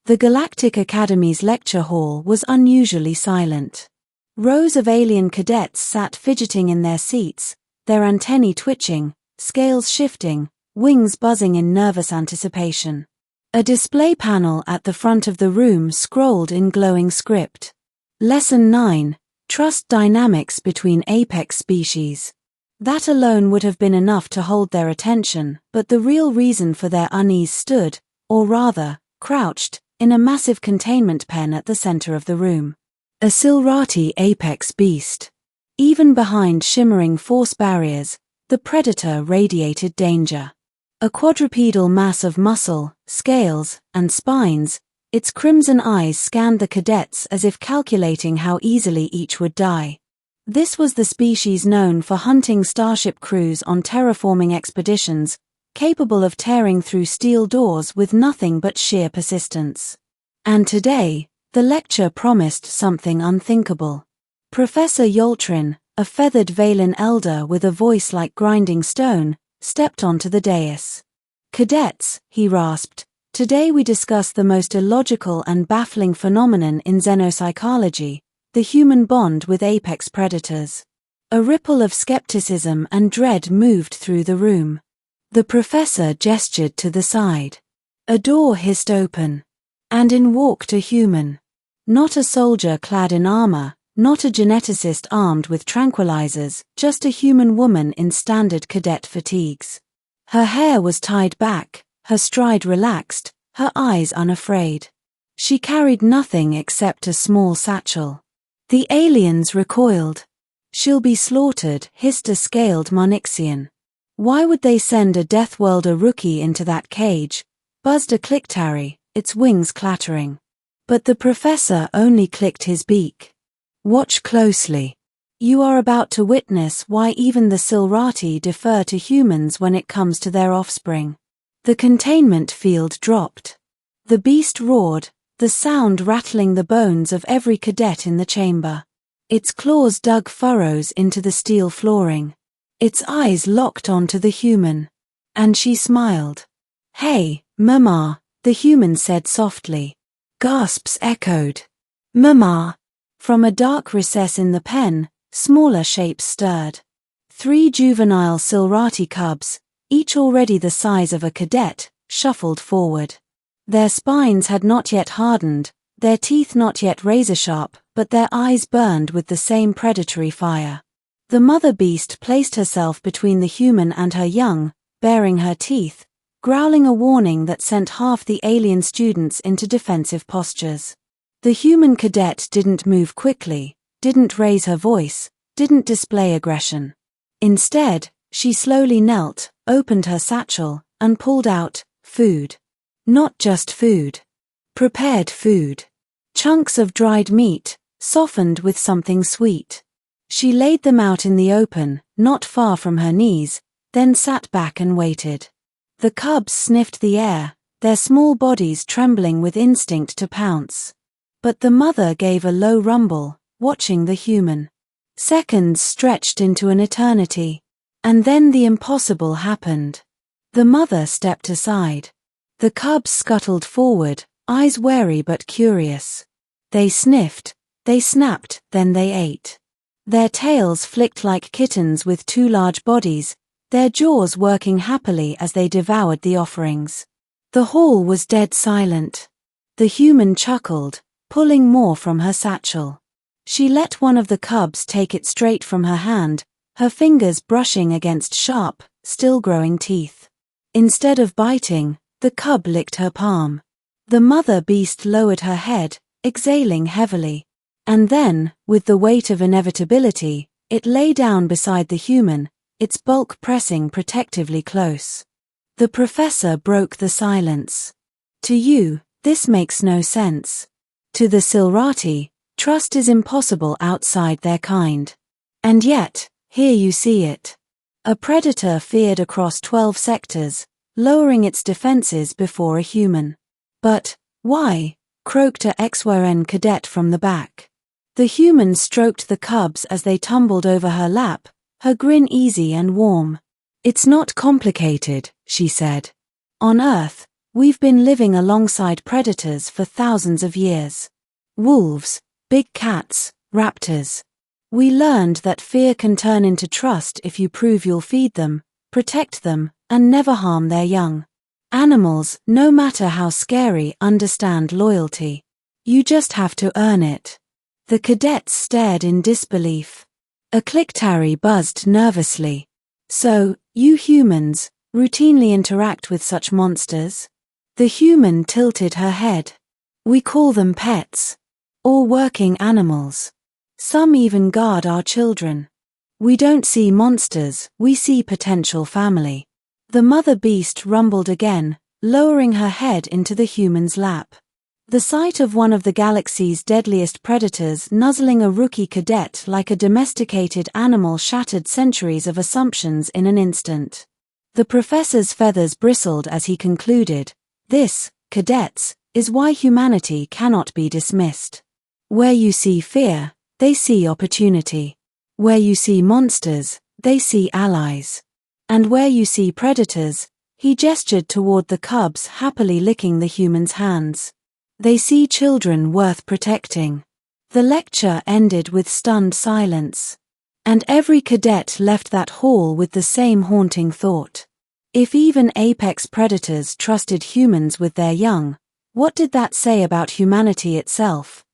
The Galactic Academy's lecture hall was unusually silent. Rows of alien cadets sat fidgeting in their seats, their antennae twitching, scales shifting, wings buzzing in nervous anticipation. A display panel at the front of the room scrolled in glowing script. Lesson 9, Trust Dynamics Between Apex Species. That alone would have been enough to hold their attention, but the real reason for their unease stood, or rather, crouched, in a massive containment pen at the center of the room. A Silrati apex beast. Even behind shimmering force barriers, the predator radiated danger. A quadrupedal mass of muscle, scales, and spines, its crimson eyes scanned the cadets as if calculating how easily each would die. This was the species known for hunting starship crews on terraforming expeditions, capable of tearing through steel doors with nothing but sheer persistence. And today, the lecture promised something unthinkable. Professor Yoltrin, a feathered Valen elder with a voice like grinding stone, stepped onto the dais. "Cadets," he rasped, "today we discuss the most illogical and baffling phenomenon in xenopsychology, the human bond with apex predators." A ripple of skepticism and dread moved through the room. The professor gestured to the side. A door hissed open. And in walked a human. Not a soldier clad in armor, not a geneticist armed with tranquilizers, just a human woman in standard cadet fatigues. Her hair was tied back, her stride relaxed, her eyes unafraid. She carried nothing except a small satchel. The aliens recoiled. "She'll be slaughtered," hissed a scaled Marnixian. "Why would they send a Deathworld rookie into that cage?" buzzed a Clictari, its wings clattering. But the professor only clicked his beak. "Watch closely. You are about to witness why even the Silrati defer to humans when it comes to their offspring." The containment field dropped. The beast roared, the sound rattling the bones of every cadet in the chamber. Its claws dug furrows into the steel flooring. Its eyes locked onto the human. And she smiled. "Hey, Mama," the human said softly. Gasps echoed. "Mama." From a dark recess in the pen, smaller shapes stirred. 3 juvenile Silrati cubs, each already the size of a cadet, shuffled forward. Their spines had not yet hardened, their teeth not yet razor-sharp, but their eyes burned with the same predatory fire. The mother beast placed herself between the human and her young, baring her teeth, growling a warning that sent half the alien students into defensive postures. The human cadet didn't move quickly, didn't raise her voice, didn't display aggression. Instead, she slowly knelt, opened her satchel, and pulled out food. Not just food. Prepared food. Chunks of dried meat, softened with something sweet. She laid them out in the open, not far from her knees, then sat back and waited. The cubs sniffed the air, their small bodies trembling with instinct to pounce. But the mother gave a low rumble, watching the human. Seconds stretched into an eternity. And then the impossible happened. The mother stepped aside. The cubs scuttled forward, eyes wary but curious. They sniffed, they snapped, then they ate. Their tails flicked like kittens with 2 large bodies, their jaws working happily as they devoured the offerings. The hall was dead silent. The human chuckled, pulling more from her satchel. She let one of the cubs take it straight from her hand, her fingers brushing against sharp, still-growing teeth. Instead of biting, the cub licked her palm. The mother beast lowered her head, exhaling heavily. And then, with the weight of inevitability, it lay down beside the human, its bulk pressing protectively close. The professor broke the silence. "To you, this makes no sense. To the Silrati, trust is impossible outside their kind. And yet, here you see it. A predator feared across 12 sectors, lowering its defenses before a human. But, why?" croaked a XYN cadet from the back. The human stroked the cubs as they tumbled over her lap, her grin easy and warm. "It's not complicated," she said. "On Earth, We've been living alongside predators for thousands of years. Wolves, big cats, raptors. We learned that fear can turn into trust if you prove you'll feed them, protect them, and never harm their young. Animals, no matter how scary, understand loyalty. You just have to earn it. The cadets stared in disbelief. A click-tarry buzzed nervously. So, you humans, routinely interact with such monsters? The human tilted her head. We call them pets. Or working animals. Some even guard our children. We don't see monsters, we see potential family. The mother beast rumbled again, lowering her head into the human's lap. The sight of one of the galaxy's deadliest predators nuzzling a rookie cadet like a domesticated animal shattered centuries of assumptions in an instant. The professor's feathers bristled as he concluded, "This, cadets, is why humanity cannot be dismissed. Where you see fear, they see opportunity. Where you see monsters, they see allies. And where you see predators," he gestured toward the cubs happily licking the human's hands, "they see children worth protecting." The lecture ended with stunned silence. And every cadet left that hall with the same haunting thought. If even apex predators trusted humans with their young, what did that say about humanity itself?